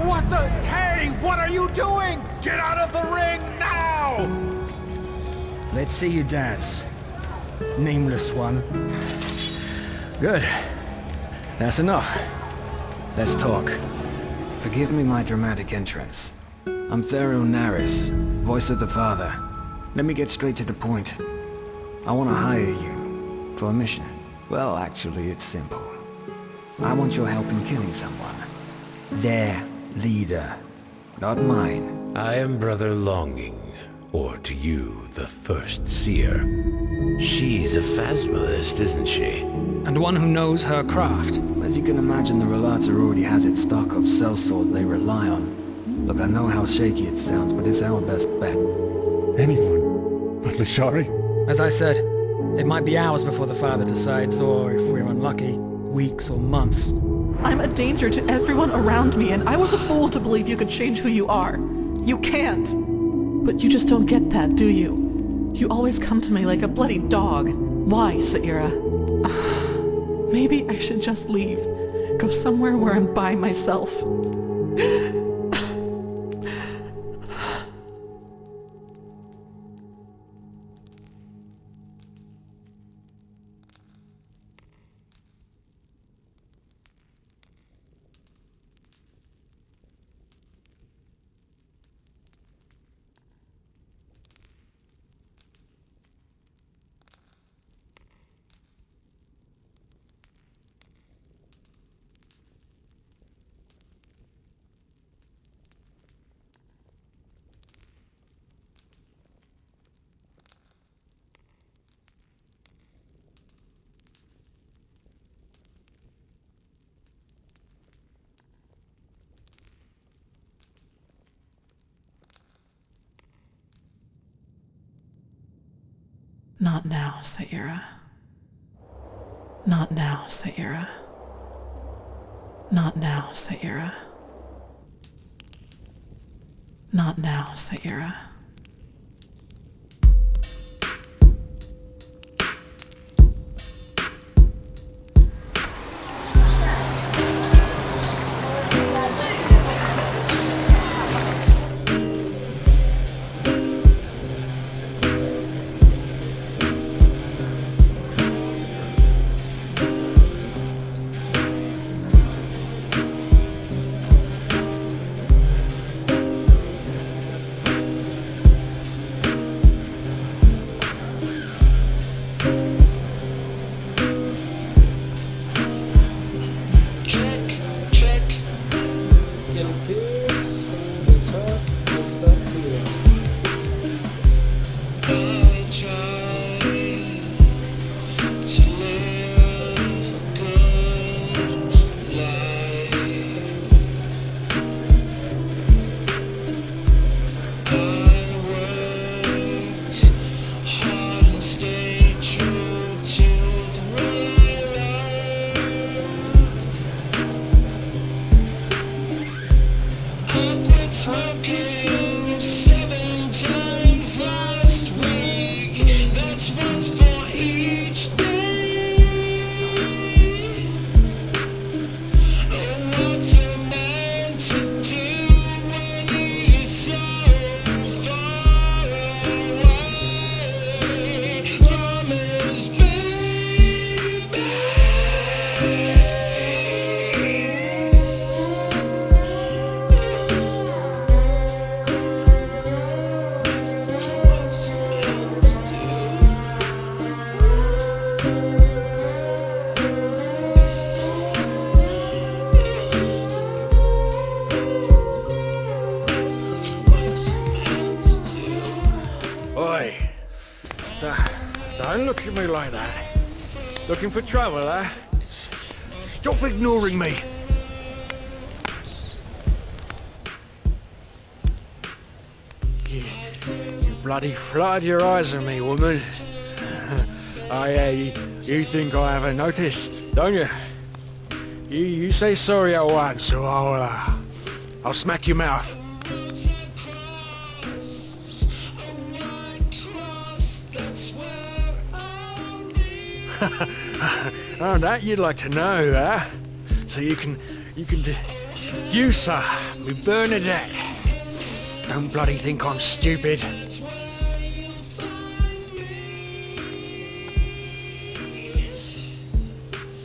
What the? Hey, what are you doing? Get out of the ring now! Let's see you dance. Nameless one. Good. That's enough. Let's talk. Forgive me my dramatic entrance. I'm Thero Naris, voice of the Father. Let me get straight to the point. I want to hire you for a mission. Well, actually, it's simple. I want your help in killing someone. Their leader, not mine. I am Brother Longing, or to you, the first Seer. She's a phasmalist, isn't she? And one who knows her craft. As you can imagine, the Rhalâta already has its stock of cell swords they rely on. Look, I know how shaky it sounds, but it's our best bet. Anyone but Lashari? As I said, it might be hours before the Father decides, or if we're unlucky, weeks or months. I'm a danger to everyone around me, and I was a fool to believe you could change who you are. You can't. But you just don't get that, do you? You always come to me like a bloody dog. Why, Seera? Maybe I should just leave. Go somewhere where I'm by myself. Not now, Seera. Not now, Seera. Not now, Seera. Not now, Seera. Don't look at me like that. Looking for trouble, eh? Stop ignoring me. You bloody fluttered your eyes at me, woman. You think I haven't noticed, don't you? You say sorry at once, so I'll smack your mouth. Oh, that you'd like to know, huh? So you can deduce me Bernadette. Don't bloody think I'm stupid.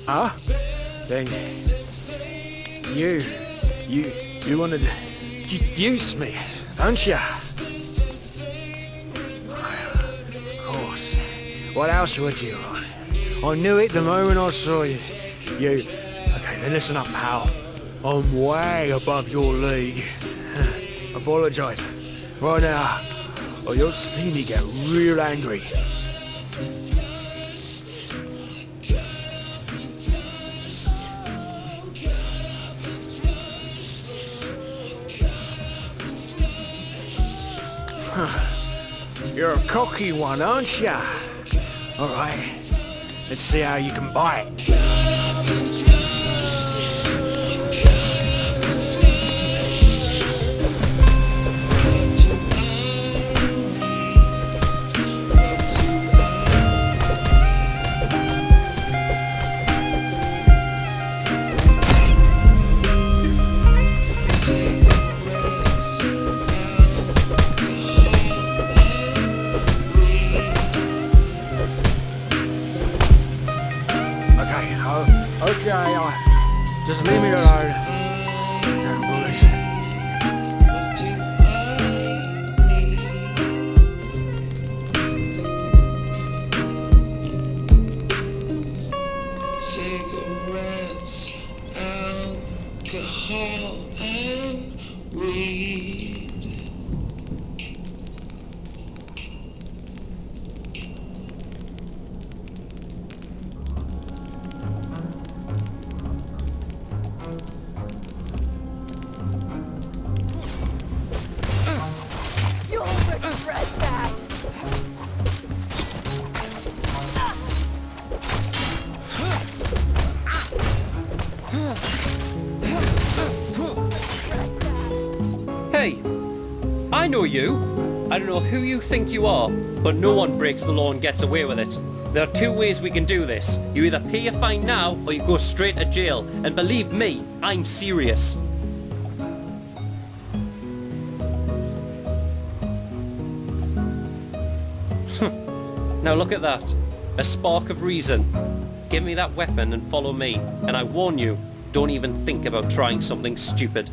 Huh? Then you wanna use me, don't you? Of course. What else would you? I knew it the moment I saw you. Okay, then listen up, pal. I'm way above your league. Apologise. Right now, or you'll see me get real angry. You're a cocky one, aren't ya? Alright, let's see how you can bite. Okay, just leave me alone. Damn bullies. Cigarettes, alcohol, and weed. Hey, I know you. I don't know who you think you are, but no one breaks the law and gets away with it. There are two ways we can do this. You either pay your fine now, or you go straight to jail. And believe me, I'm serious. Now look at that. A spark of reason. Give me that weapon and follow me. And I warn you, don't even think about trying something stupid.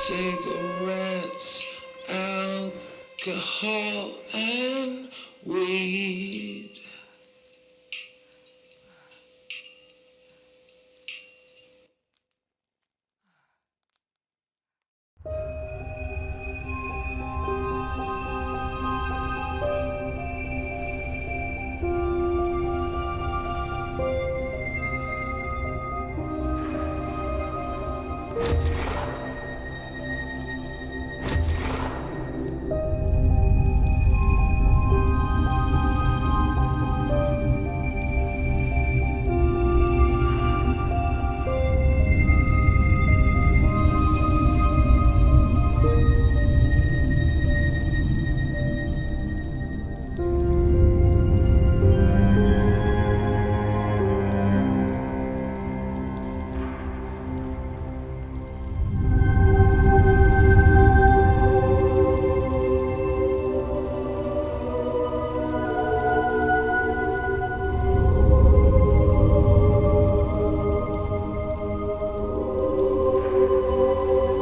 cigarettes, alcohol, and weed.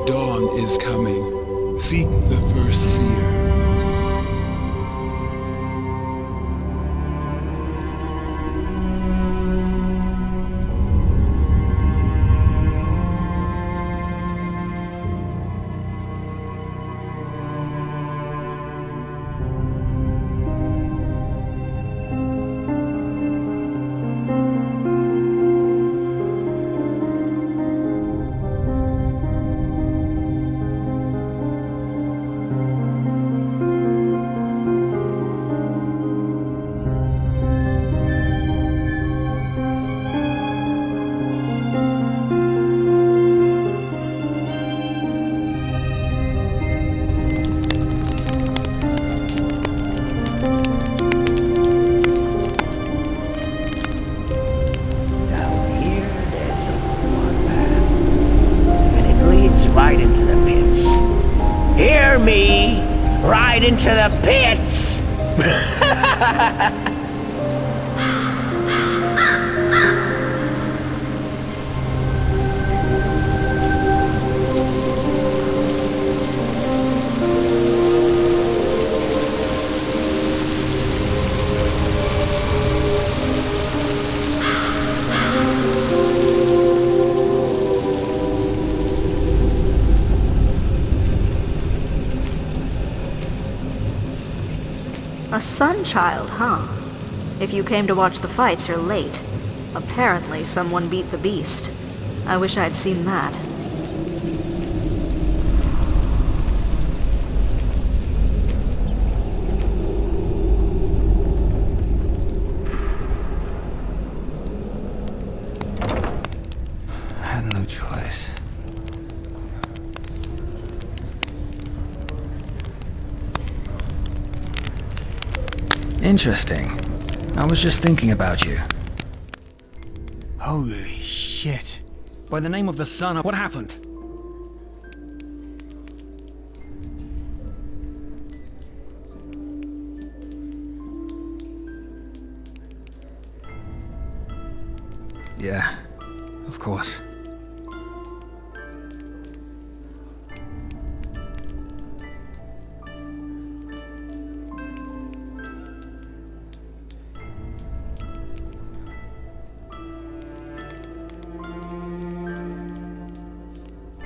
Dawn is coming. Seek the first seer. Right into the pits. Hear me! Right into the pits! A sun child, huh? If you came to watch the fights, you're late. Apparently, someone beat the beast. I wish I'd seen that. I had no choice. Interesting. I was just thinking about you. Holy shit. By the name of the sun, what happened? Yeah, of course.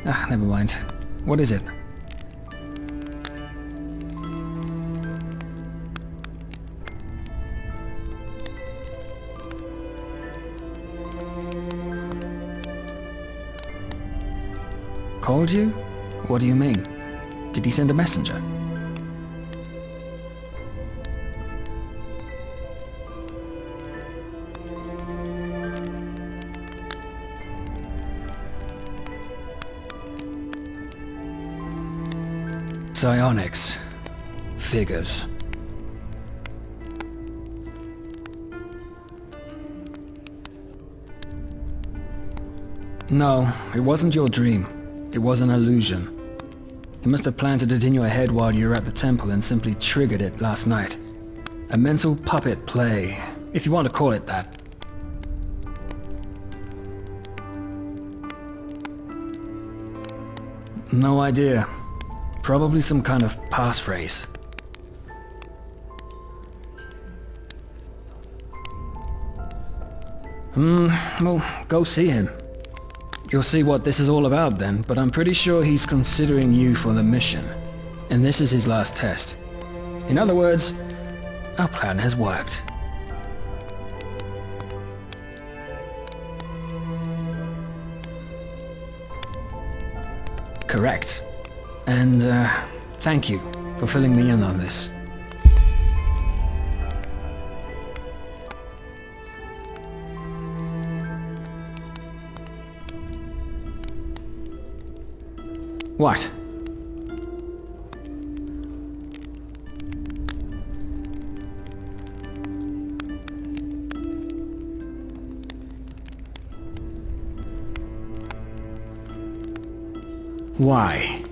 Ah, never mind. What is it? Called you? What do you mean? Did he send a messenger? Psionics. Figures. No, it wasn't your dream. It was an illusion. He must have planted it in your head while you were at the temple and simply triggered it last night. A mental puppet play, if you want to call it that. No idea. Probably some kind of passphrase. Well, go see him. You'll see what this is all about then, but I'm pretty sure he's considering you for the mission. And this is his last test. In other words, our plan has worked. Correct. And, thank you for filling me in on this. What? Why?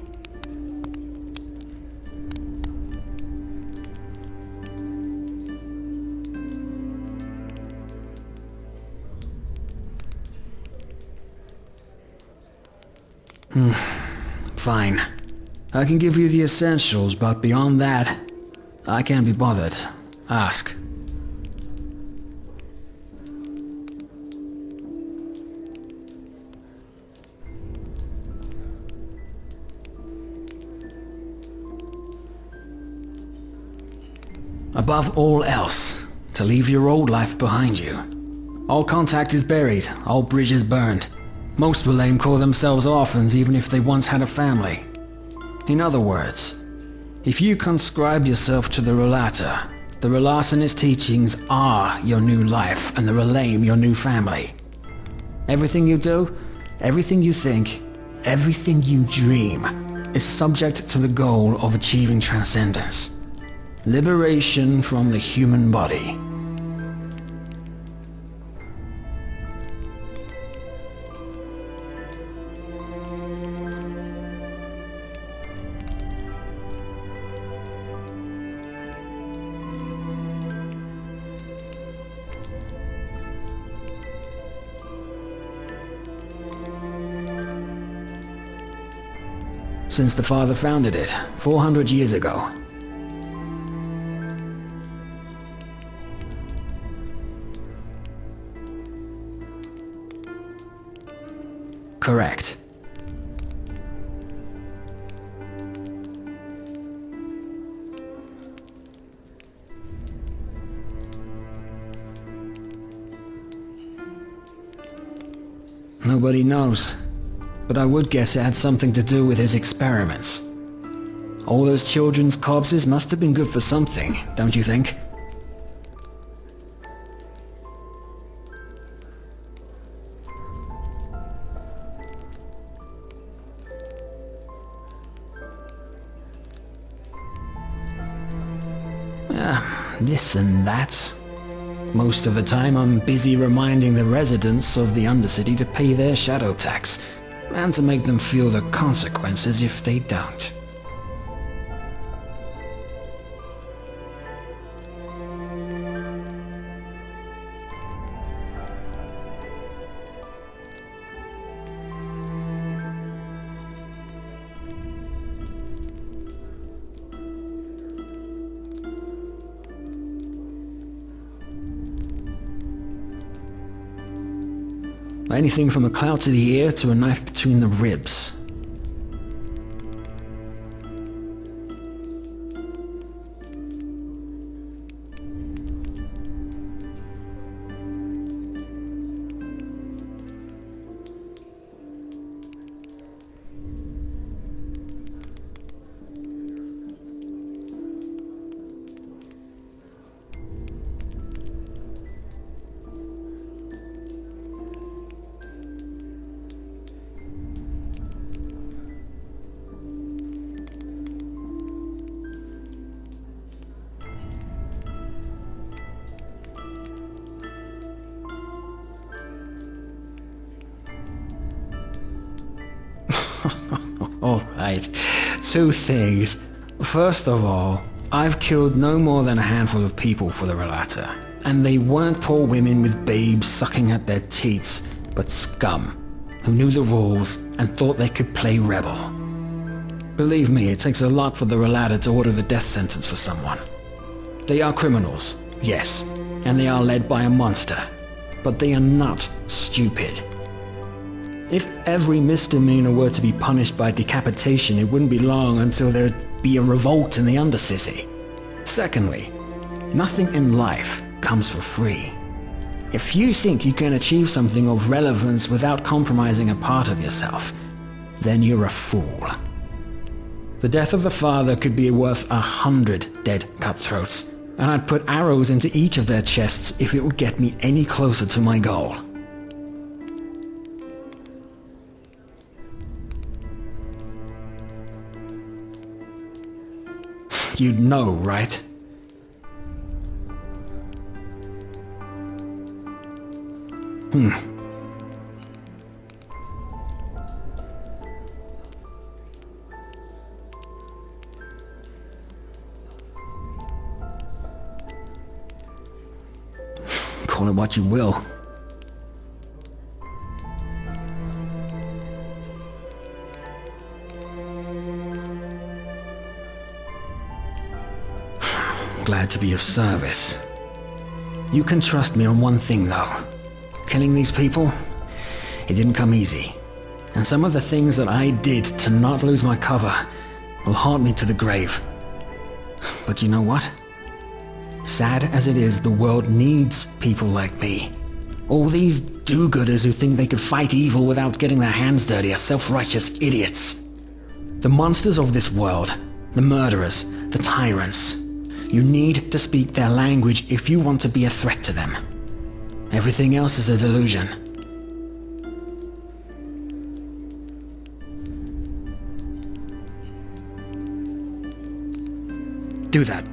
Fine. I can give you the essentials, but beyond that, I can't be bothered. Ask. Above all else, to leave your old life behind you. All contact is buried, all bridges burned. Most Rhalâta call themselves orphans even if they once had a family. In other words, if you conscribe yourself to the Rhalâta, the Rhalâta's teachings are your new life and the Rhalâta your new family. Everything you do, everything you think, everything you dream is subject to the goal of achieving transcendence. Liberation from the human body. Since the father founded it, 400 years ago. Correct. Nobody knows, but I would guess it had something to do with his experiments. All those children's corpses must have been good for something, don't you think? This and that. Most of the time I'm busy reminding the residents of the Undercity to pay their shadow tax, and to make them feel the consequences if they don't. Anything from a clout to the ear to a knife between the ribs. Alright, two things. First of all, I've killed no more than a handful of people for the Rhalâta, and they weren't poor women with babes sucking at their teats, but scum, who knew the rules and thought they could play rebel. Believe me, it takes a lot for the Rhalâta to order the death sentence for someone. They are criminals, yes, and they are led by a monster, but they are not stupid. If every misdemeanor were to be punished by decapitation, it wouldn't be long until there'd be a revolt in the Undercity. Secondly, nothing in life comes for free. If you think you can achieve something of relevance without compromising a part of yourself, then you're a fool. The death of the father could be worth 100 dead cutthroats, and I'd put arrows into each of their chests if it would get me any closer to my goal. You'd know, right? Call it what you will. Glad to be of service. You can trust me on one thing, though. Killing these people, it didn't come easy. And some of the things that I did to not lose my cover will haunt me to the grave. But you know what? Sad as it is, the world needs people like me. All these do-gooders who think they could fight evil without getting their hands dirty are self-righteous idiots. The monsters of this world, the murderers, the tyrants. You need to speak their language if you want to be a threat to them. Everything else is a delusion. Do that.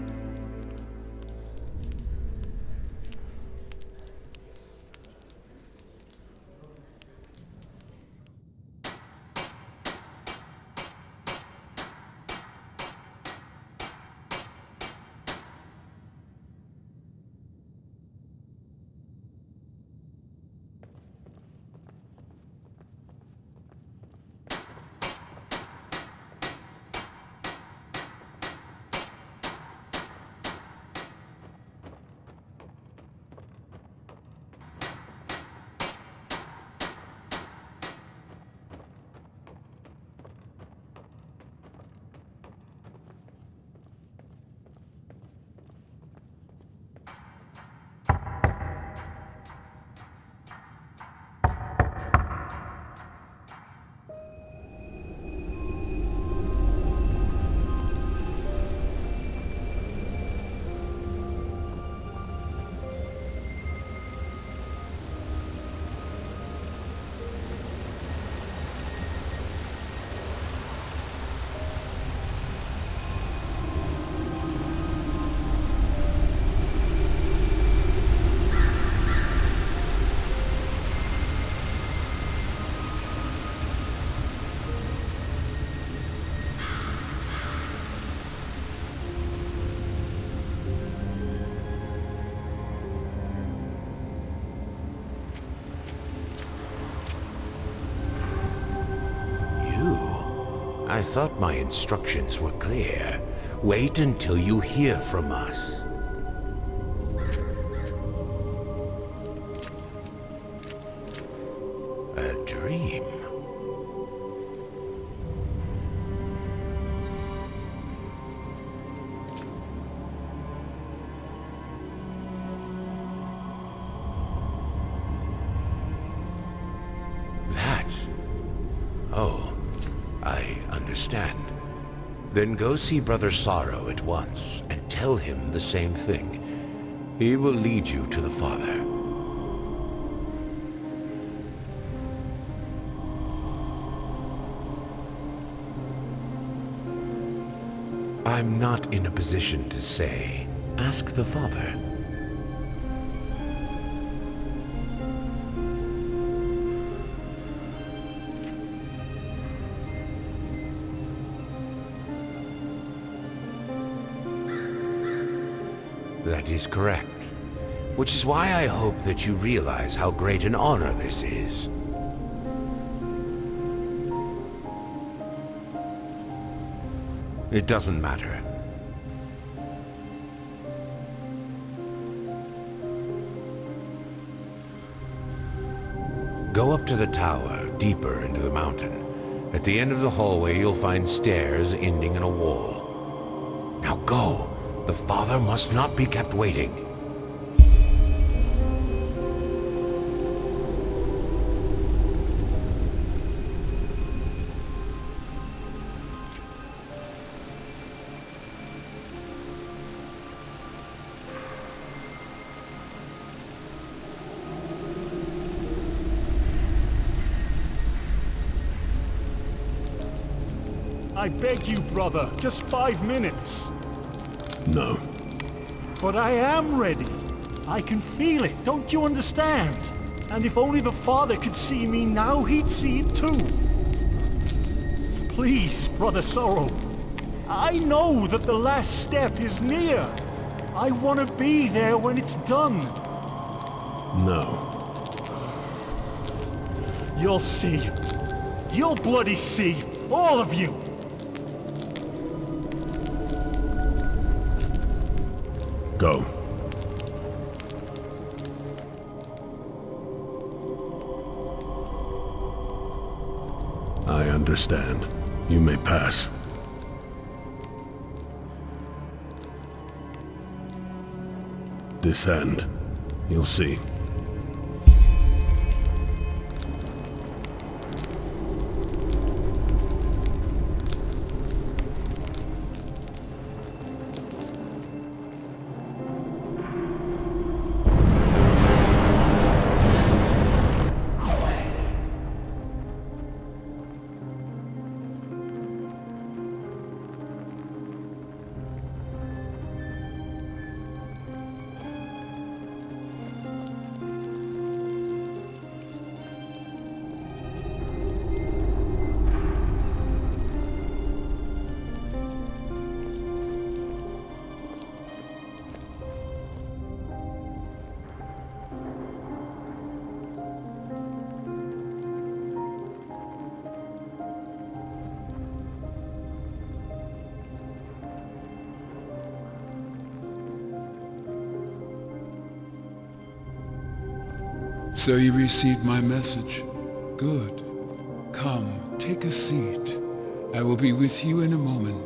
I thought my instructions were clear. Wait until you hear from us. A dream. That? Oh. I understand. Then go see Brother Sorrow at once, and tell him the same thing. He will lead you to the Father. I'm not in a position to say. Ask the Father. That is correct. Which is why I hope that you realize how great an honor this is. It doesn't matter. Go up to the tower, deeper into the mountain. At the end of the hallway, you'll find stairs ending in a wall. Now go! The father must not be kept waiting. I beg you, brother, just 5 minutes. No. But I am ready. I can feel it, don't you understand? And if only the father could see me now, he'd see it too. Please, Brother Sorrow. I know that the last step is near. I want to be there when it's done. No. You'll see. You'll bloody see. All of you. Go. I understand. You may pass. Descend. You'll see. So you received my message. Good. Come, take a seat. I will be with you in a moment.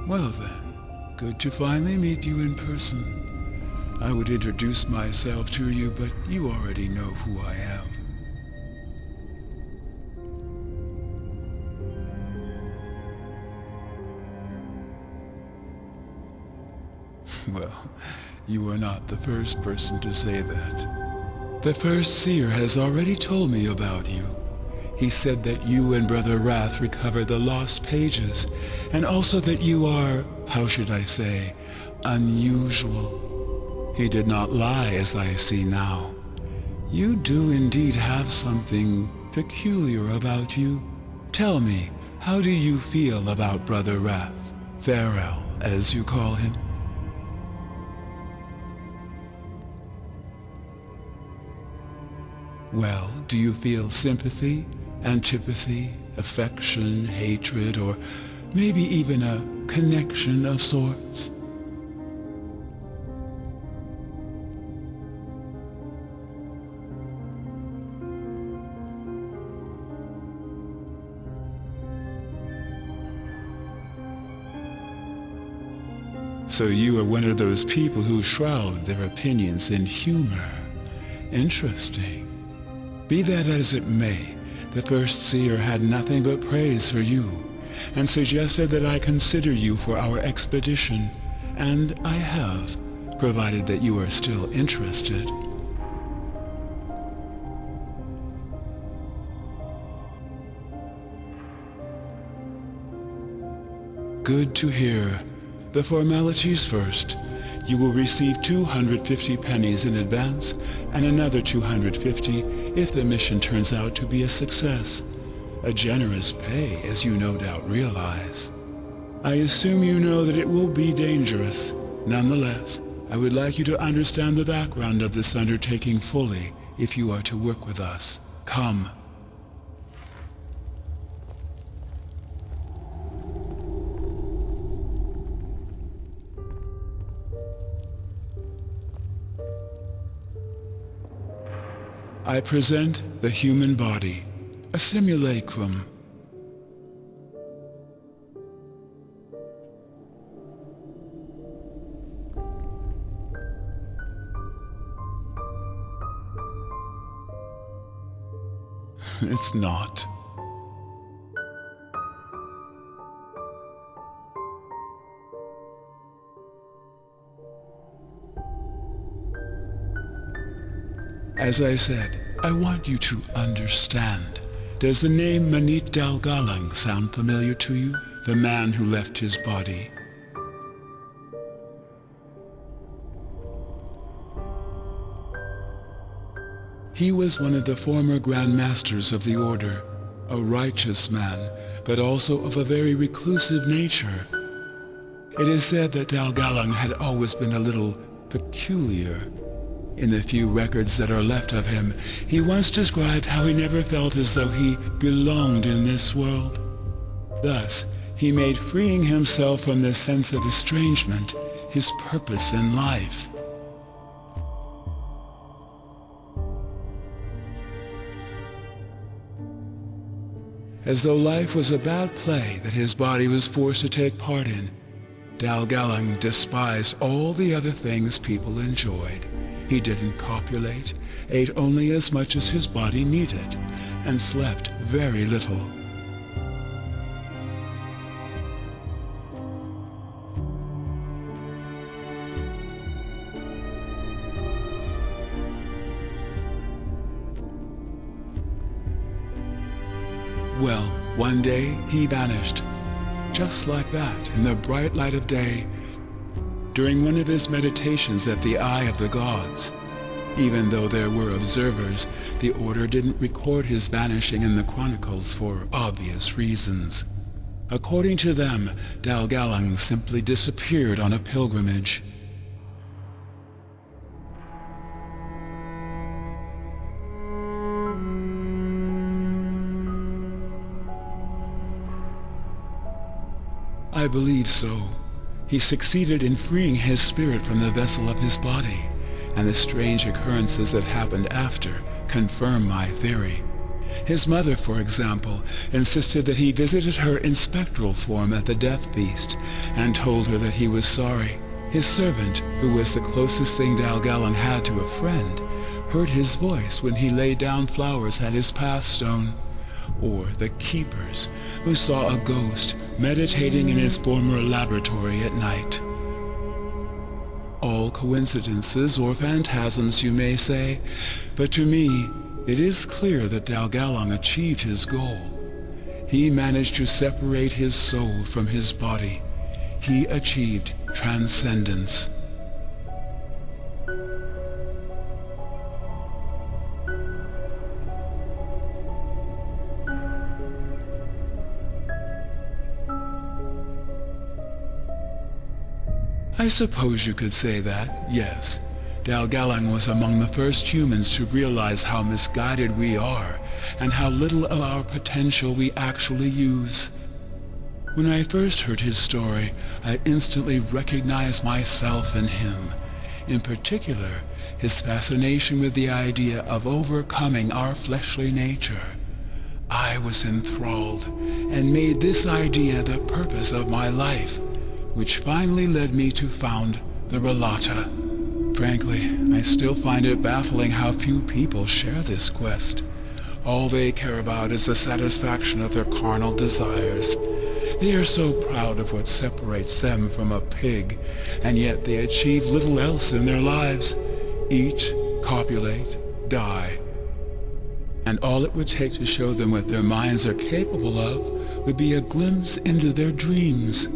Well then, good to finally meet you in person. I would introduce myself to you, but you already know who I am. Well, you are not the first person to say that. The first Seer has already told me about you. He said that you and Brother Wrath recovered the lost pages, and also that you are, how should I say, unusual. He did not lie, as I see now. You do indeed have something peculiar about you. Tell me, how do you feel about Brother Wrath? Farewell, as you call him. Well, do you feel sympathy, antipathy, affection, hatred, or maybe even a connection of sorts? So you are one of those people who shroud their opinions in humor. Interesting. Be that as it may, the first Seer had nothing but praise for you, and suggested that I consider you for our expedition, and I have, provided that you are still interested. Good to hear. The formalities first. You will receive 250 pennies in advance, and another 250 if the mission turns out to be a success. A generous pay, as you no doubt realize. I assume you know that it will be dangerous. Nonetheless, I would like you to understand the background of this undertaking fully if you are to work with us. Come. I present the human body, a simulacrum. It's not. As I said, I want you to understand. Does the name Manit Dalgalang sound familiar to you? The man who left his body. He was one of the former Grand Masters of the Order, a righteous man, but also of a very reclusive nature. It is said that Dalgalang had always been a little peculiar. In the few records that are left of him, he once described how he never felt as though he belonged in this world. Thus, he made freeing himself from this sense of estrangement his purpose in life. As though life was a bad play that his body was forced to take part in, Dalgalang despised all the other things people enjoyed. He didn't copulate, ate only as much as his body needed, and slept very little. Well, one day he vanished, just like that, in the bright light of day, during one of his meditations at the Eye of the Gods. Even though there were observers, the Order didn't record his vanishing in the chronicles for obvious reasons. According to them, Dalgalang simply disappeared on a pilgrimage. I believe so. He succeeded in freeing his spirit from the vessel of his body, and the strange occurrences that happened after confirm my theory. His mother, for example, insisted that he visited her in spectral form at the death feast, and told her that he was sorry. His servant, who was the closest thing Dalgalang had to a friend, heard his voice when he laid down flowers at his pathstone. Or the keepers, who saw a ghost meditating in his former laboratory at night. All coincidences or phantasms, you may say, but to me, it is clear that Dalgalang achieved his goal. He managed to separate his soul from his body. He achieved transcendence. I suppose you could say that, yes. Dalgalang was among the first humans to realize how misguided we are, and how little of our potential we actually use. When I first heard his story, I instantly recognized myself in him. In particular, his fascination with the idea of overcoming our fleshly nature. I was enthralled, and made this idea the purpose of my life, which finally led me to found the Rhalâta. Frankly, I still find it baffling how few people share this quest. All they care about is the satisfaction of their carnal desires. They are so proud of what separates them from a pig, and yet they achieve little else in their lives. Eat, copulate, die. And all it would take to show them what their minds are capable of would be a glimpse into their dreams.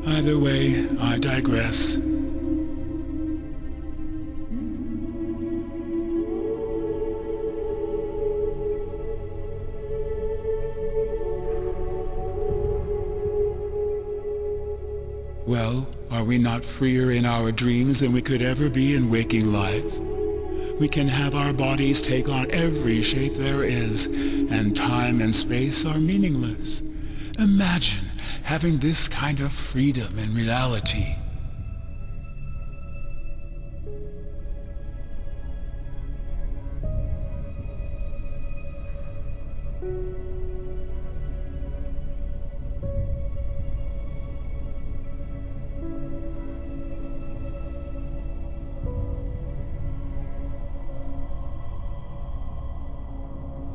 Either way, I digress. Are we not freer in our dreams than we could ever be in waking life? We can have our bodies take on every shape there is, and time and space are meaningless. Imagine having this kind of freedom in reality.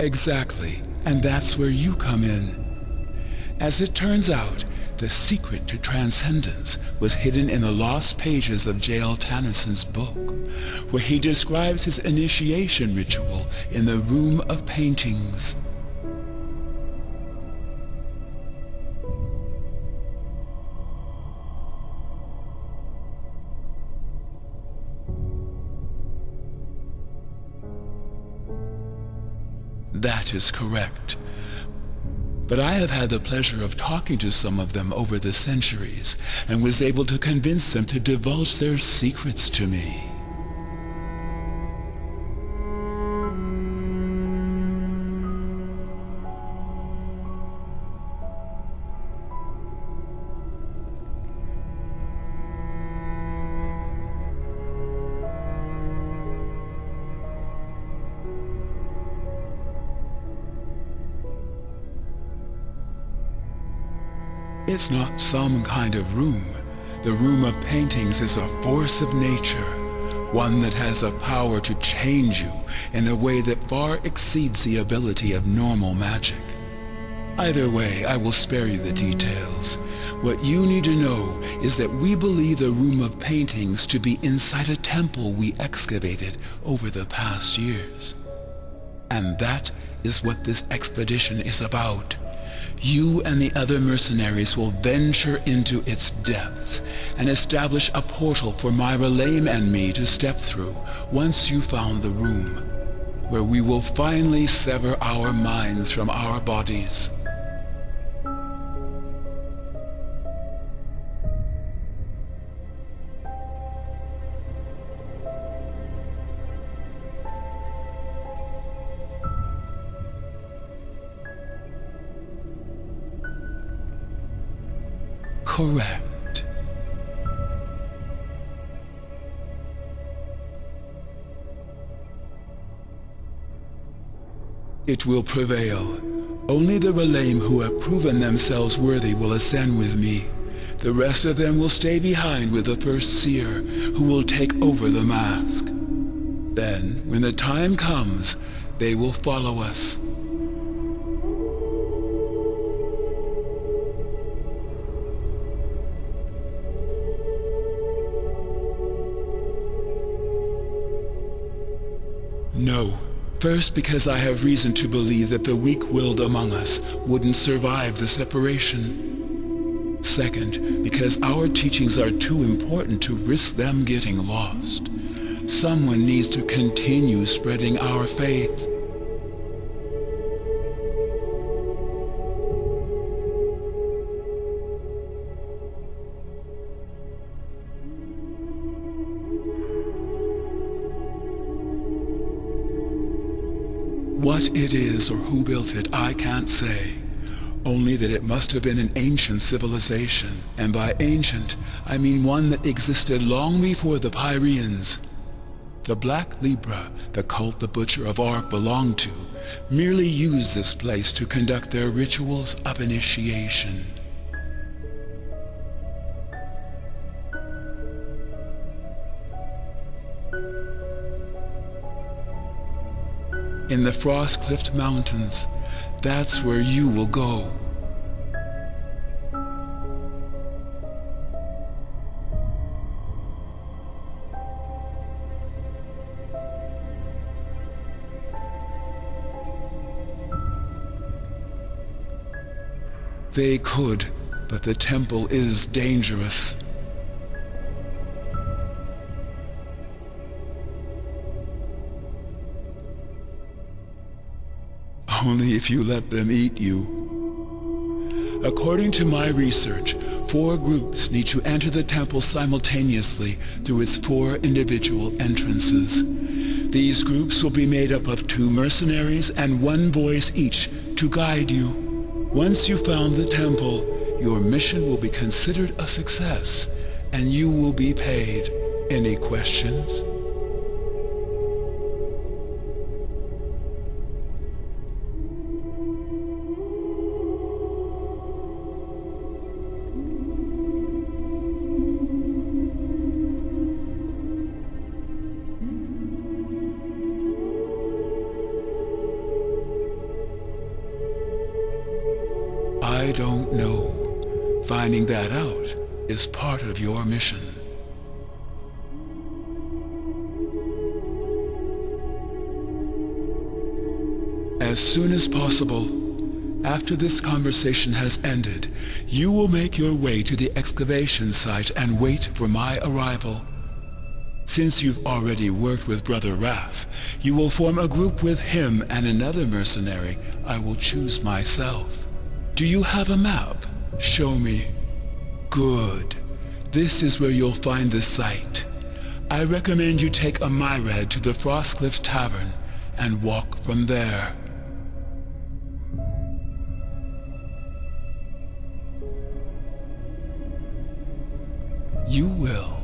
Exactly, and that's where you come in. As it turns out, the secret to transcendence was hidden in the lost pages of J.L. Tannisson's book, where he describes his initiation ritual in the Room of Paintings. That is correct. But I have had the pleasure of talking to some of them over the centuries, and was able to convince them to divulge their secrets to me. It's not some kind of room. The Room of Paintings is a force of nature, one that has the power to change you in a way that far exceeds the ability of normal magic. Either way, I will spare you the details. What you need to know is that we believe the Room of Paintings to be inside a temple we excavated over the past years. And that is what this expedition is about. You and the other mercenaries will venture into its depths and establish a portal for my Rhalâta and me to step through once you found the room, where we will finally sever our minds from our bodies. Correct. It will prevail. Only the Rhalâta who have proven themselves worthy will ascend with me. The rest of them will stay behind with the first Seer, who will take over the mask. Then, when the time comes, they will follow us. No. First, because I have reason to believe that the weak-willed among us wouldn't survive the separation. Second, because our teachings are too important to risk them getting lost. Someone needs to continue spreading our faith. What it is or who built it, I can't say. Only that it must have been an ancient civilization, and by ancient, I mean one that existed long before the Pyreans. The Black Libra, the cult the Butcher of Ark belonged to, merely used this place to conduct their rituals of initiation. In the Frost-Cliffed Mountains, that's where you will go. They could, but the temple is dangerous. Only if you let them eat you. According to my research, 4 groups need to enter the temple simultaneously through its 4 individual entrances. These groups will be made up of 2 mercenaries and 1 voice each to guide you. Once you've found the temple, your mission will be considered a success, and you will be paid. Any questions? I don't know. Finding that out is part of your mission. As soon as possible, after this conversation has ended, you will make your way to the excavation site and wait for my arrival. Since you've already worked with Brother Raph, you will form a group with him and another mercenary I will choose myself. Do you have a map? Show me. Good. This is where you'll find the site. I recommend you take a myriad to the Frostcliff Tavern and walk from there. You will.